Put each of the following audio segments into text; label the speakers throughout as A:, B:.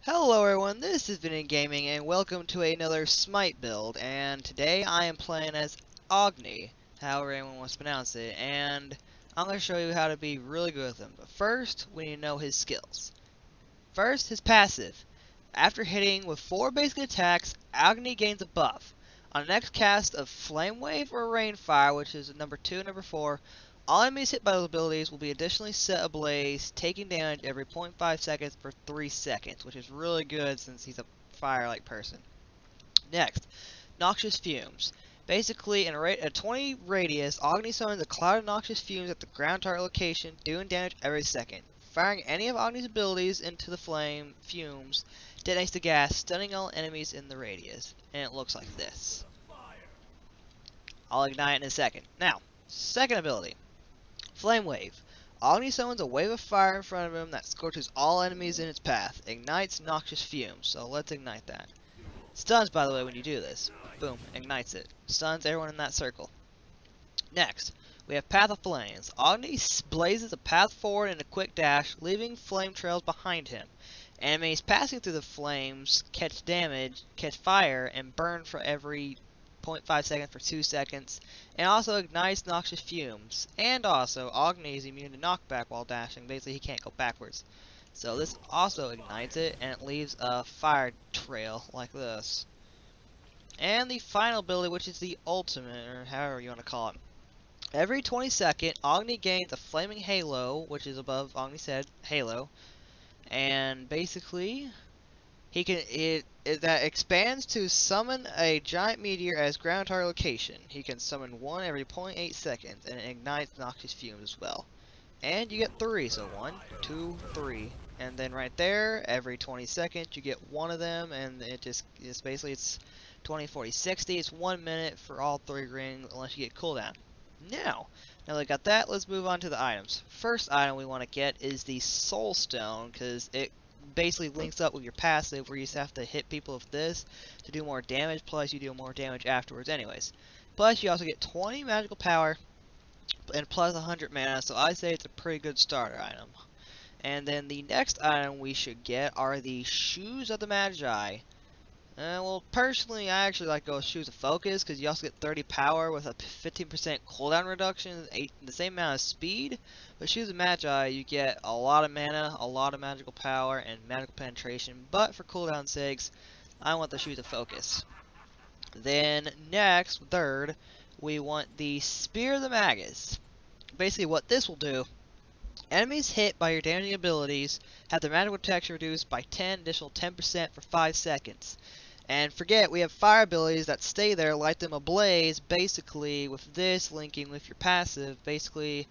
A: Hello everyone, this is Vinny Gaming and welcome to another Smite build, and today I am playing as Agni, however anyone wants to pronounce it, and I'm going to show you how to be really good with him. But first, we need to know his skills. First, his passive. After hitting with 4 basic attacks, Agni gains a buff. On the next cast of Flame Wave or Rainfire, which is number 2 and number 4, all enemies hit by those abilities will be additionally set ablaze, taking damage every 0.5 seconds for 3 seconds, which is really good since he's a fire-like person. Next, noxious fumes. Basically, in a 20 radius, Agni summons a cloud of noxious fumes at the ground target location, doing damage every second. Firing any of Agni's abilities into the flame fumes detonates the gas, stunning all enemies in the radius. And it looks like this. I'll ignite it in a second. Now, second ability. Flame Wave. Agni summons a wave of fire in front of him that scorches all enemies in its path. Ignites noxious fumes. So let's ignite that. Stuns, by the way, when you do this. Boom. Ignites it. Stuns everyone in that circle. Next, we have Path of Flames. Agni blazes a path forward in a quick dash, leaving flame trails behind him. Enemies passing through the flames catch damage, catch fire, and burn for every 0.5 seconds for 2 seconds, and also ignites noxious fumes. And also, Agni is immune to knockback while dashing. Basically, he can't go backwards. So this also ignites it, and it leaves a fire trail like this. And the final ability, which is the ultimate, or however you want to call it. Every 20-second, Agni gains a flaming halo, which is above Agni's head, halo, and basically that expands to summon a giant meteor as ground target location. He can summon one every 0.8 seconds, and it ignites noxious fumes as well. And you get 3, so 1, 2, 3. And then right there, every 20 seconds, you get one of them, and it's basically 20, 40, 60. It's 1 minute for all 3 rings, unless you get cooldown. Now that we got that, let's move on to the items. First item we want to get is the Soul Stone, because it basically links up with your passive, where you just have to hit people with this to do more damage, plus you do more damage afterwards anyways. Plus you also get 20 magical power and plus 100 mana, so I say it's a pretty good starter item. And then the next item we should get are the Shoes of the Magi. Well, personally, I actually like to go with Shoes of Focus, because you also get 30 power with a 15% cooldown reduction, the same amount of speed. But Shoes of Magi, you get a lot of mana, a lot of magical power, and magical penetration. But for cooldown sakes, I want the Shoes of Focus. Then next, third, we want the Spear of the Magus. Basically what this will do, enemies hit by your damaging abilities have their magical protection reduced by 10% for 5 seconds. And forget, we have fire abilities that stay there, light them ablaze. Basically, with this linking with your passive, basically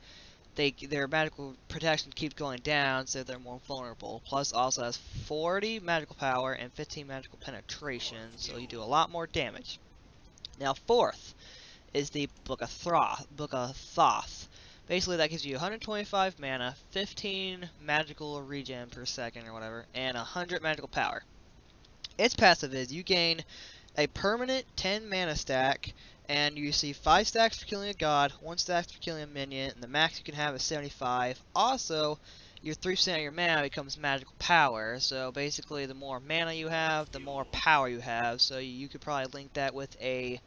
A: their magical protection keeps going down, so they're more vulnerable. Plus, also has 40 magical power and 15 magical penetration, so you do a lot more damage. Now, fourth is the Book of Thoth. Basically, that gives you 125 mana, 15 magical regen per second or whatever, and 100 magical power. Its passive is you gain a permanent 10 mana stack, and you receive 5 stacks for killing a god, 1 stack for killing a minion, and the max you can have is 75. Also, your 3% of your mana becomes magical power, so basically the more mana you have, the more power you have, so you could probably link that with a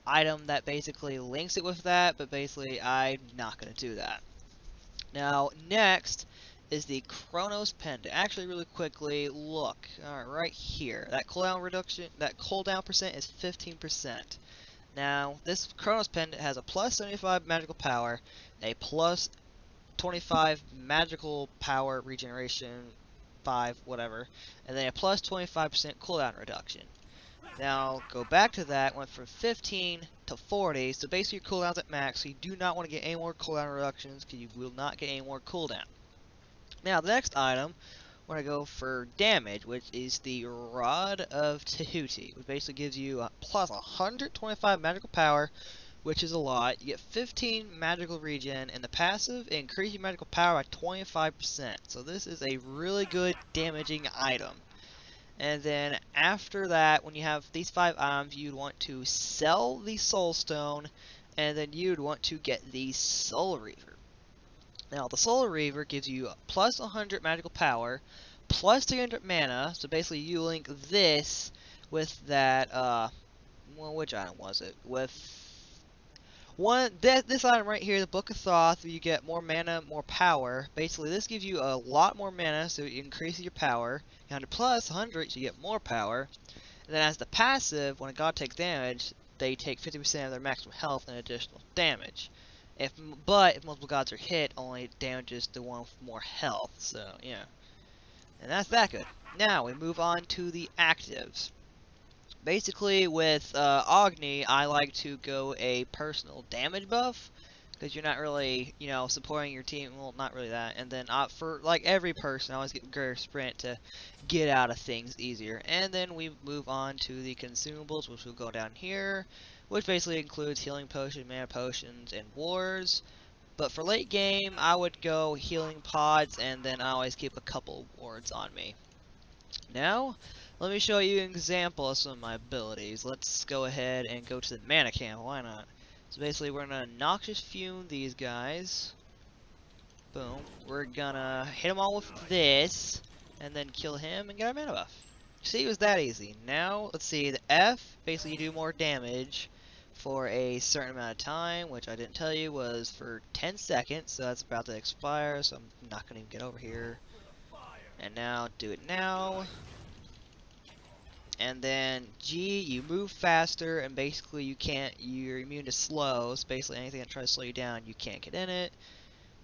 A: item that basically links it with that, but basically I'm not going to do that. Now, next is the Chronos Pen. Actually, really quickly, look, alright, right here, that cooldown percent is 15%. Now, this Chronos Pen has a plus 75 magical power, a plus 25 magical power regeneration, 5, whatever, and then a plus 25% cooldown reduction. Now, go back to that, went from 15 to 40, so basically your cooldown's at max, so you do not want to get any more cooldown reductions, because you will not get any more cooldown. Now, the next item, we're going to go for damage, which is the Rod of Tethuti, which basically gives you plus 125 magical power, which is a lot. You get 15 magical regen, and the passive increases your magical power by 25%, so this is a really good damaging item. And then after that, when you have these 5 items, you'd want to sell the Soul Stone, and then you'd want to get the Soul Reaver. Now, the Soul Reaver gives you plus 100 magical power, plus 300 mana. So basically, you link this with that. Well, which item was it? With this item right here, the Book of Thoth. You get more mana, more power. Basically, this gives you a lot more mana, so it increases your power. 100 plus 100, so you get more power. And then as the passive, when a god takes damage, they take 50% of their maximum health and additional damage. But if multiple gods are hit, only damages the one with more health. So yeah, and that's that good. Now we move on to the actives. Basically, with Agni, I like to go a personal damage buff, because you're not really, supporting your team. Well, not really that. And then for like every person, I always get greater sprint to get out of things easier. And then we move on to the consumables, which will go down here, which basically includes healing potion, mana potions, and wars. But for late game, I would go healing pods, and then I always keep a couple wards on me. Now, let me show you an example of some of my abilities. Let's go ahead and go to the mana camp. Why not? So basically, we're gonna noxious fume these guys. Boom. We're gonna hit them all with this, and then kill him and get our mana buff. See, it was that easy. Now, let's see. The F, basically, you do more damage for a certain amount of time, which I didn't tell you was for 10 seconds. So that's about to expire. So I'm not gonna even get over here. And now, do it now. And then G, you move faster, and basically you're immune to slow, so basically anything that tries to slow you down, you can't get in it.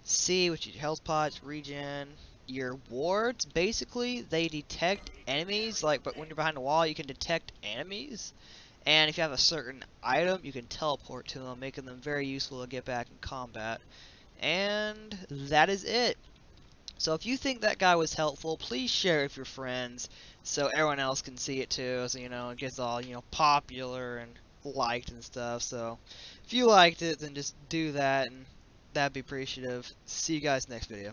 A: C, which is your health pots, regen. Your wards, basically, they detect enemies, but when you're behind a wall, you can detect enemies. And if you have a certain item, you can teleport to them, making them very useful to get back in combat. And that is it. So if you think that guy was helpful, please share it with your friends so everyone else can see it too, so it gets all, popular and liked and stuff. So if you liked it, then just do that, and that'd be appreciative. See you guys next video.